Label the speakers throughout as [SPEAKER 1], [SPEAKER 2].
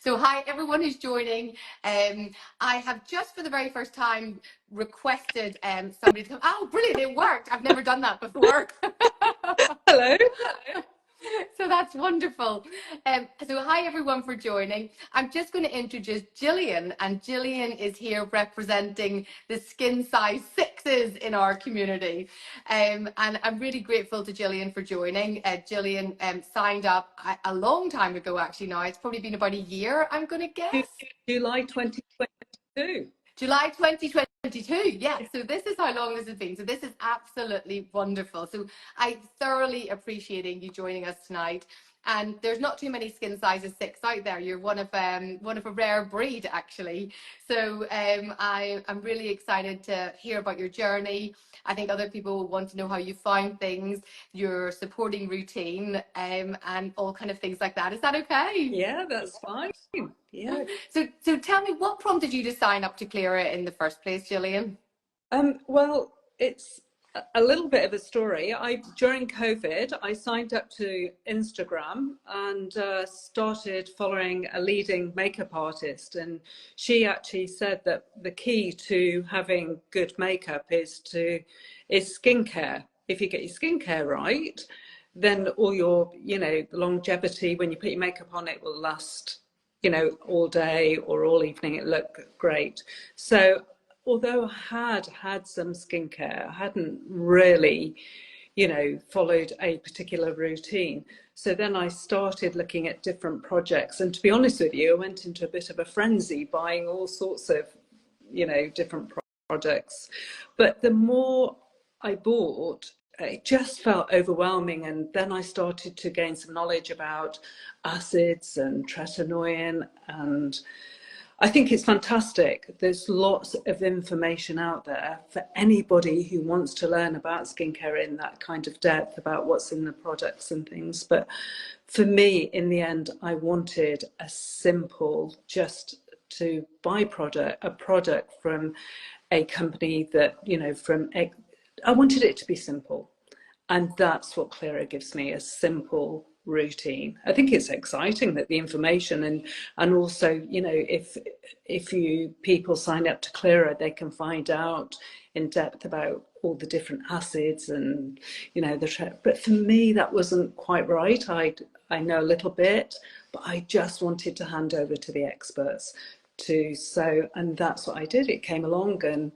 [SPEAKER 1] So hi, everyone who's joining. I have just for the very first time requested somebody to come. Oh, brilliant, it worked. I've never done that before.
[SPEAKER 2] Hello.
[SPEAKER 1] So that's wonderful. So hi everyone for joining. I'm just going to introduce Gillian, and Gillian is here representing the skin size sixes in our community. And I'm really grateful to Gillian for joining. Gillian signed up a long time ago, actually. Now it's probably been about a year, I'm going to guess.
[SPEAKER 2] July 2022.
[SPEAKER 1] July 2022, yeah. So this is how long this has been. So this is absolutely wonderful. So I thoroughly appreciating you joining us tonight. And there's not too many skin sizes 6 out there. You're one of a rare breed, actually. So I'm really excited to hear about your journey. I think other people want to know how you found things, your supporting routine, and all kind of things like that. Is that okay?
[SPEAKER 2] Yeah, that's fine. Yeah.
[SPEAKER 1] So tell me, what prompted you to sign up to Klira in the first place, Gillian?
[SPEAKER 2] Well, it's a little bit of a story. During COVID, I signed up to Instagram and started following a leading makeup artist, and she actually said that the key to having good makeup is skincare. If you get your skincare right, then all your, the longevity when you put your makeup on, it will last, all day or all evening. It look great. So although I had some skincare, I hadn't really, followed a particular routine. So then I started looking at different projects. And to be honest with you, I went into a bit of a frenzy buying all sorts of, different projects. But the more I bought, it just felt overwhelming. And then I started to gain some knowledge about acids and tretinoin, and I think it's fantastic. There's lots of information out there for anybody who wants to learn about skincare in that kind of depth, about what's in the products and things. But for me, in the end, I wanted a simple, just to buy a product from a company that, I wanted it to be simple. And that's what Klira gives me, a simple routine. I think it's exciting that the information and also, if people sign up to Klira, they can find out in depth about all the different acids and, but for me, that wasn't quite right. I know a little bit, but I just wanted to hand over to the experts and that's what I did. It came along, and,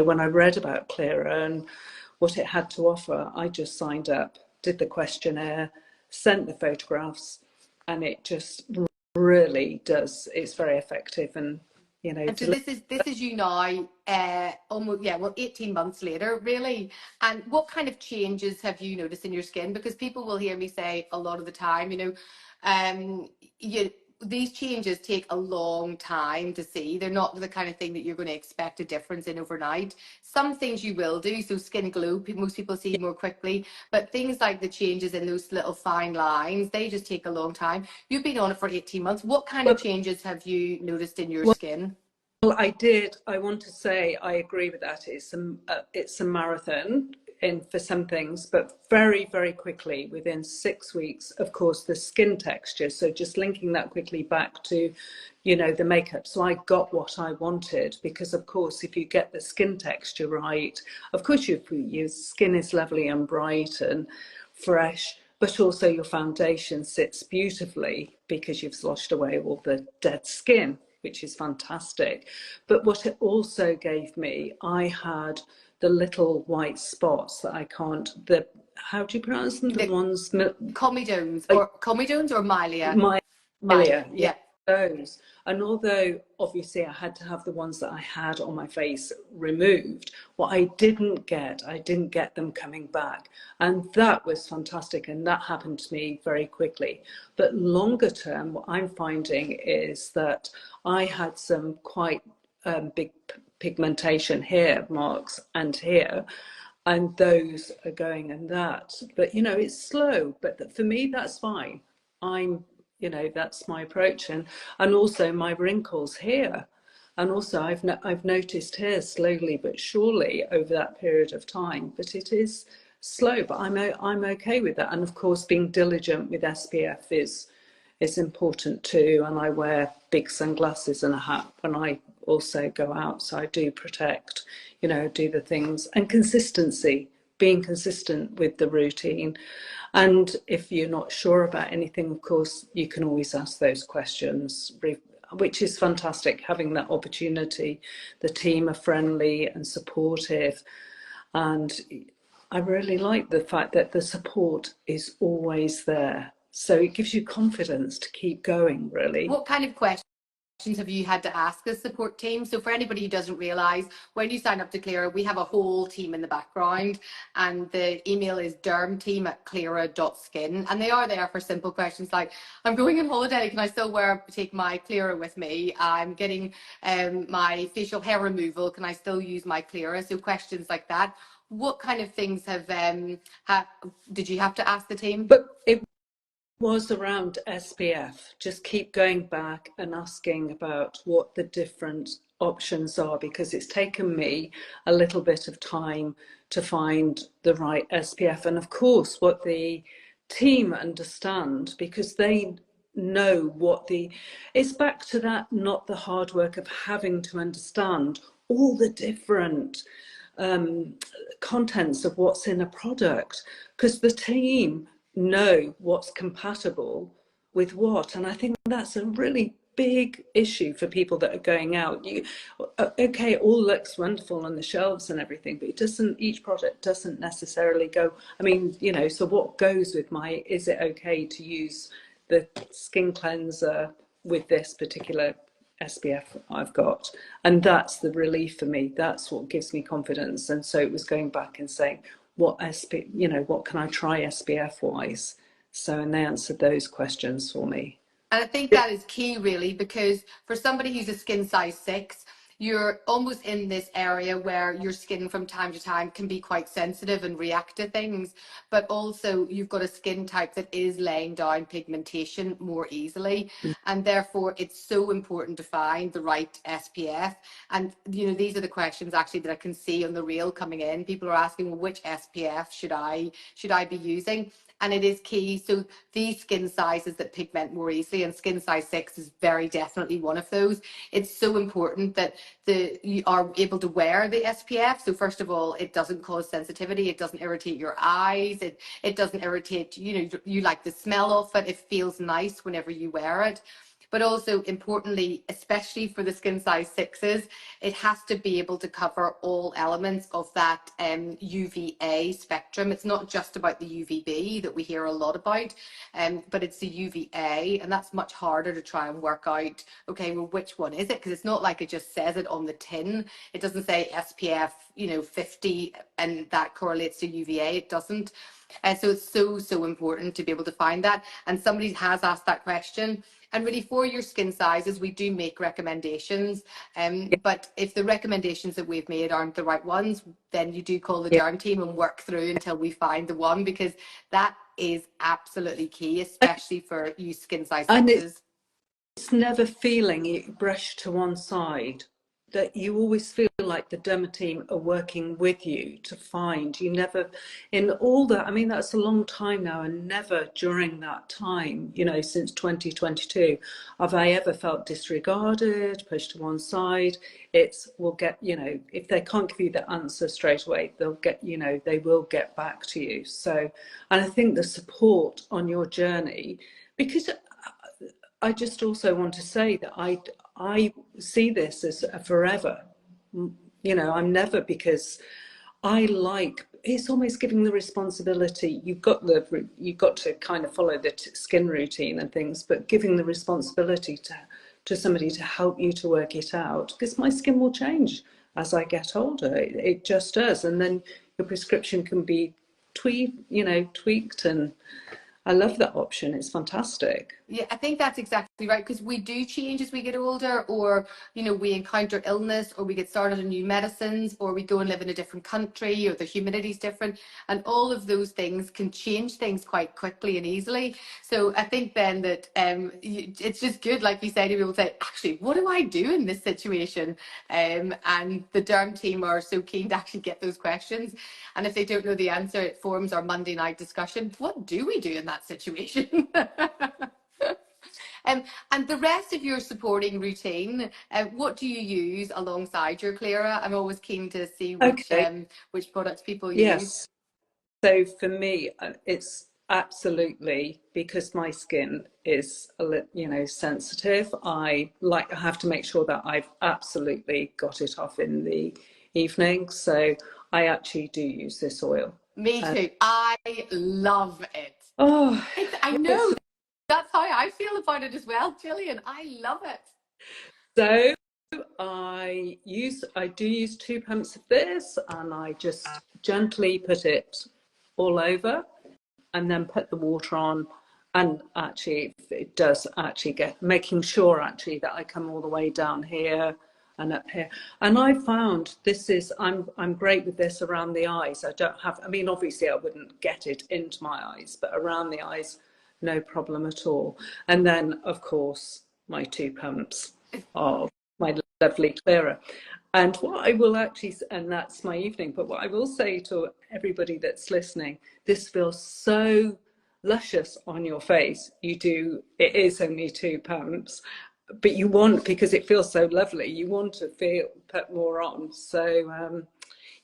[SPEAKER 2] when I read about Klira and what it had to offer, I just signed up, did the questionnaire, sent the photographs, and it just really does. It's very effective, and
[SPEAKER 1] And so this is you now, almost 18 months later, really. And what kind of changes have you noticed in your skin? Because people will hear me say a lot of the time, these changes take a long time to see. They're not the kind of thing that you're going to expect a difference in overnight. Some things you will do, so skin glow, most people see more quickly, but things like the changes in those little fine lines, they just take a long time. You've been on it for 18 months. What kind of changes have you noticed in your skin?
[SPEAKER 2] Well, I did. I want to say I agree with that. It's a marathon for some things, but very, very quickly, within 6 weeks, of course, the skin texture. So just linking that quickly back to, the makeup. So I got what I wanted because, of course, if you get the skin texture right, of course, your skin is lovely and bright and fresh, but also your foundation sits beautifully because you've sloshed away all the dead skin, which is fantastic. But what it also gave me, I had the little white spots that I can't, how do you pronounce them? The ones...
[SPEAKER 1] Comedones or milia.
[SPEAKER 2] Milia, yeah. Those. And although obviously I had to have the ones that I had on my face removed, what I didn't get them coming back. And that was fantastic. And that happened to me very quickly. But longer term, what I'm finding is that I had some quite big pigmentation here, marks, and here. And those are going and that. But, it's slow. But for me, that's fine. That's my approach, and also my wrinkles here, and also I've noticed here slowly but surely over that period of time, but it is slow, but I'm okay with that. And of course, being diligent with SPF is important too. And I wear big sunglasses and a hat when I also go out. So I do protect, you know, do the things, and consistency, being consistent with the routine. And if you're not sure about anything, of course, you can always ask those questions, which is fantastic, having that opportunity. The team are friendly and supportive. And I really like the fact that the support is always there. So it gives you confidence to keep going, really.
[SPEAKER 1] What kind of questions have you had to ask the support team? So for anybody who doesn't realize, when you sign up to Klira, we have a whole team in the background, and the email is klira.skin, and they are there for simple questions like, I'm going on holiday, can I still take my Klira with me? I'm getting my facial hair removal, can I still use my Klira? So questions like that. What kind of things did you have to ask the team?
[SPEAKER 2] But it was around SPF. Just keep going back and asking about what the different options are, because it's taken me a little bit of time to find the right SPF. And of course, what the team understand, because they know it's back to that, not the hard work of having to understand all the different contents of what's in a product, because the team know what's compatible with what. And I think that's a really big issue for people that are going out. Okay, it all looks wonderful on the shelves and everything, but each product doesn't necessarily go. I mean, you know, so what goes with is it okay to use the skin cleanser with this particular SPF I've got? And that's the relief for me. That's what gives me confidence. And so it was going back and saying, what can I try SPF wise? So, and they answered those questions for me.
[SPEAKER 1] And I think that is key, really, because for somebody who's a skin size 6, you're almost in this area where your skin from time to time can be quite sensitive and react to things, but also you've got a skin type that is laying down pigmentation more easily, and therefore it's so important to find the right SPF. And you know, these are the questions actually that I can see on the reel coming in. People are asking, well, which SPF should I be using? And it is key. So these skin sizes that pigment more easily, and skin size 6 is very definitely one of those. It's so important that you are able to wear the SPF. So first of all, it doesn't cause sensitivity. It doesn't irritate your eyes. It doesn't irritate, you know, you like the smell of it. It feels nice whenever you wear it. But also importantly, especially for the skin size 6s, it has to be able to cover all elements of that UVA spectrum. It's not just about the UVB that we hear a lot about, but it's the UVA, and that's much harder to try and work out, okay, well, which one is it? Because it's not like it just says it on the tin. It doesn't say SPF, you know, 50, and that correlates to UVA. It doesn't. So it's so important to be able to find that. And somebody has asked that question. And really, for your skin sizes, we do make recommendations. But if the recommendations that we've made aren't the right ones, then you do call the derm team and work through until we find the one, because that is absolutely key, especially for you skin size 6s.
[SPEAKER 2] It's never feeling it brush to one side, that you always feel like the derma team are working with you to find. You never, in all that, I mean, that's a long time now, and never during that time, you know, since 2022, have I ever felt disregarded, pushed to one side. We'll get, you know, if they can't give you the answer straight away, they'll get, you know, they will get back to you. So, and I think the support on your journey, because I just also want to say that I see this as a forever. You know, I'm never, because it's almost giving the responsibility. You've got to kind of follow the skin routine and things, but giving the responsibility to somebody to help you to work it out, because my skin will change as I get older. It just does, and then your prescription can be tweaked, and I love that option. It's fantastic.
[SPEAKER 1] Yeah, I think that's exactly right, because we do change as we get older, or, you know, we encounter illness, or we get started on new medicines, or we go and live in a different country, or the humidity's different, and all of those things can change things quite quickly and easily. So I think then that it's just good, like you say, to be able to say, actually, what do I do in this situation? And the derm team are so keen to actually get those questions. And if they don't know the answer, it forms our Monday night discussion. What do we do in that situation? And the rest of your supporting routine, what do you use alongside your Klira? I'm always keen to see
[SPEAKER 2] Okay,
[SPEAKER 1] which products people use.
[SPEAKER 2] yes. So for me, it's absolutely because my skin is sensitive. I have to make sure that I've absolutely got it off in the evening. So I actually do use this oil.
[SPEAKER 1] Me
[SPEAKER 2] And
[SPEAKER 1] too. I love it.
[SPEAKER 2] oh,
[SPEAKER 1] I know.
[SPEAKER 2] it's
[SPEAKER 1] That's how I feel about it as well, Gillian. I love it.
[SPEAKER 2] so I do use 2 pumps of this, and I just gently put it all over, and then put the water on. And actually, it does actually get making sure actually that I come all the way down here and up here. And I found this is I'm great with this around the eyes. I don't have. I mean, obviously, I wouldn't get it into my eyes, but around the eyes, no problem at all. And then, of course, my 2 pumps of my lovely Klira. And what I will actually, and that's my evening, but what I will say to everybody that's listening, this feels so luscious on your face. It is only 2 pumps, but you want, because it feels so lovely, you want to put more on. So,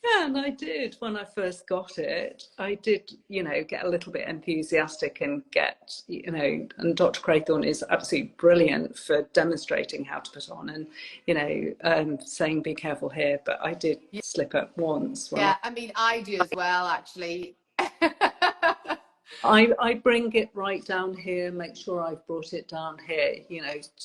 [SPEAKER 2] yeah, and I did when I first got it. I did, get a little bit enthusiastic and and Dr. Craythorne is absolutely brilliant for demonstrating how to put on and, saying be careful here. But I did slip up once.
[SPEAKER 1] Yeah, I mean, I do as well, actually.
[SPEAKER 2] I bring it right down here, make sure I've brought it down here,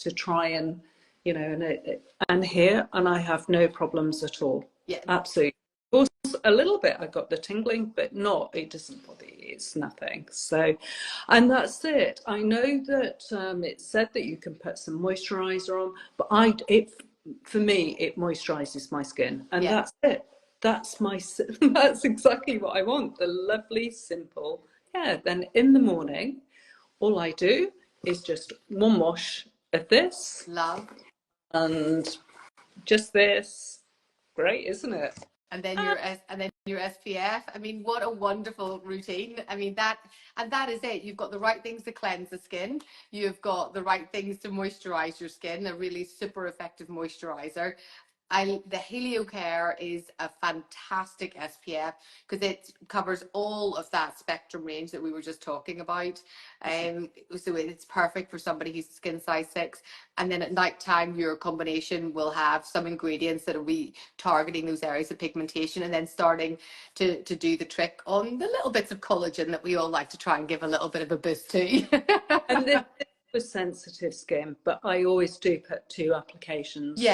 [SPEAKER 2] to try and, and here, and I have no problems at all.
[SPEAKER 1] Yeah.
[SPEAKER 2] Absolutely. Of course, a little bit I got the tingling, but it doesn't bother you, it's nothing. So, and that's it. I know that it said that you can put some moisturizer on, but for me, it moisturizes my skin, and that's it. That's that's exactly what I want. The lovely, simple. Yeah, then in the morning, all I do is just one wash of this.
[SPEAKER 1] Love.
[SPEAKER 2] And just this. Great, isn't it?
[SPEAKER 1] And then your SPF. I mean, what a wonderful routine. I mean, that is it. You've got the right things to cleanse the skin. You've got the right things to moisturize your skin, a really super effective moisturizer. The Helio Care is a fantastic SPF because it covers all of that spectrum range that we were just talking about. So it's perfect for somebody who's skin size 6. And then at night time, your combination will have some ingredients that will be targeting those areas of pigmentation and then starting to do the trick on the little bits of collagen that we all like to try and give a little bit of a boost to.
[SPEAKER 2] And this for sensitive skin, but I always do put 2 applications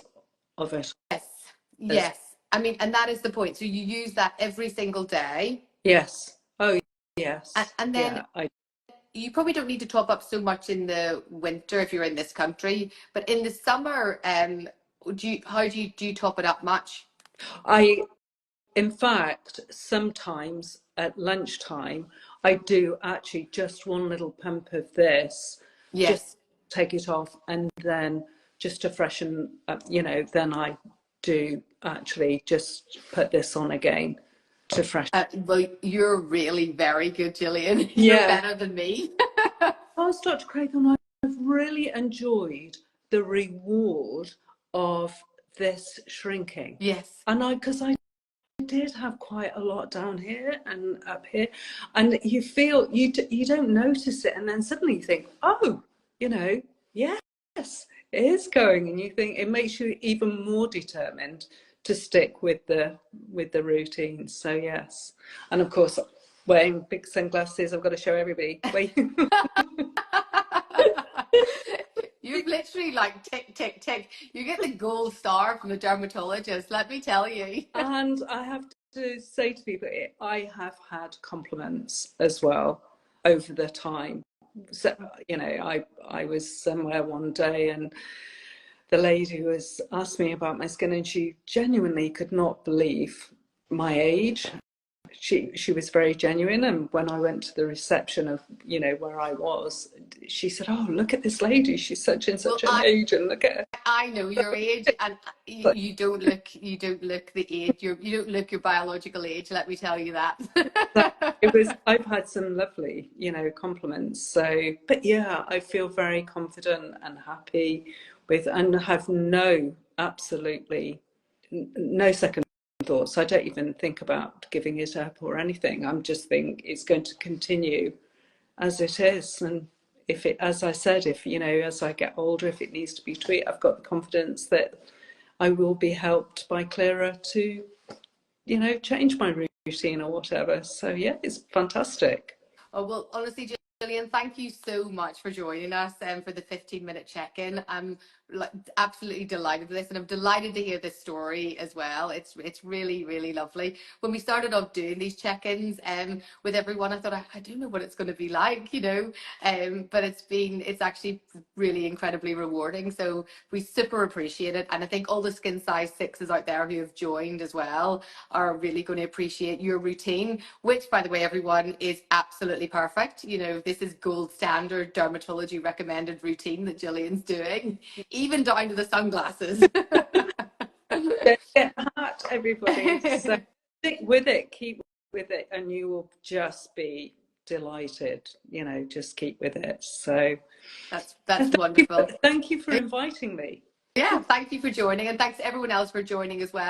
[SPEAKER 2] of it.
[SPEAKER 1] Yes. I mean, and that is the point. So you use that every single day.
[SPEAKER 2] Yes. Oh, yes.
[SPEAKER 1] And then you probably don't need to top up so much in the winter if you're in this country, but in the summer, do you top it up much?
[SPEAKER 2] In fact, sometimes at lunchtime, I do actually just one little pump of this.
[SPEAKER 1] Yes.
[SPEAKER 2] Just take it off, and then just to freshen up, then I do actually just put this on again to freshen.
[SPEAKER 1] Well, you're really very good, Gillian. You're better than me.
[SPEAKER 2] Oh, Dr. Craythorne, I've really enjoyed the reward of this shrinking.
[SPEAKER 1] Yes.
[SPEAKER 2] And because I did have quite a lot down here and up here, and you feel you don't notice it, and then suddenly you think, oh, yes, it is going, and you think it makes you even more determined to stick with the routine. So yes, and of course wearing big sunglasses, I've got to show everybody.
[SPEAKER 1] You've literally like tick, tick, tick. You get the gold star from the dermatologist, let me tell you.
[SPEAKER 2] And I have to say to people, I have had compliments as well over the time. So, I was somewhere one day and the lady was asked me about my skin, and she genuinely could not believe my age. she was very genuine. And when I went to the reception of, you know, where I was, she said, "Oh, look at this lady. She's such and
[SPEAKER 1] Well,
[SPEAKER 2] such an age, and look at her."
[SPEAKER 1] I know your age, and
[SPEAKER 2] But
[SPEAKER 1] you don't look the age. You don't look your biological age. Let me tell you that.
[SPEAKER 2] that it was, I've had some lovely, you know, compliments. So, but yeah, I feel very confident and happy with, and have absolutely no second thoughts. I don't even think about giving it up or anything. I'm just think it's going to continue as it is. And if it, as I said, if, you know, as I get older, if it needs to be tweaked, I've got the confidence that I will be helped by Klira to, you know, change my routine or whatever. So yeah, it's fantastic.
[SPEAKER 1] Oh, well, honestly, Gillian, thank you so much for joining us and for the 15-minute check-in. I'm absolutely delighted with this, and I'm delighted to hear this story as well. It's really, really lovely. When we started off doing these check-ins with everyone, I thought, I don't know what it's going to be like, you know, but it's actually really incredibly rewarding. So we super appreciate it. And I think all the SkinSize sixes out there who have joined as well are really going to appreciate your routine, which, by the way, everyone, is absolutely perfect. You know, this is gold standard dermatology recommended routine that Gillian's doing, even down to the sunglasses.
[SPEAKER 2] Get hat, everybody. So stick with it, keep with it, and you will just be delighted. You know, just keep with it. So
[SPEAKER 1] That's wonderful.
[SPEAKER 2] thank you for inviting me.
[SPEAKER 1] Yeah, thank you for joining, and thanks to everyone else for joining as well.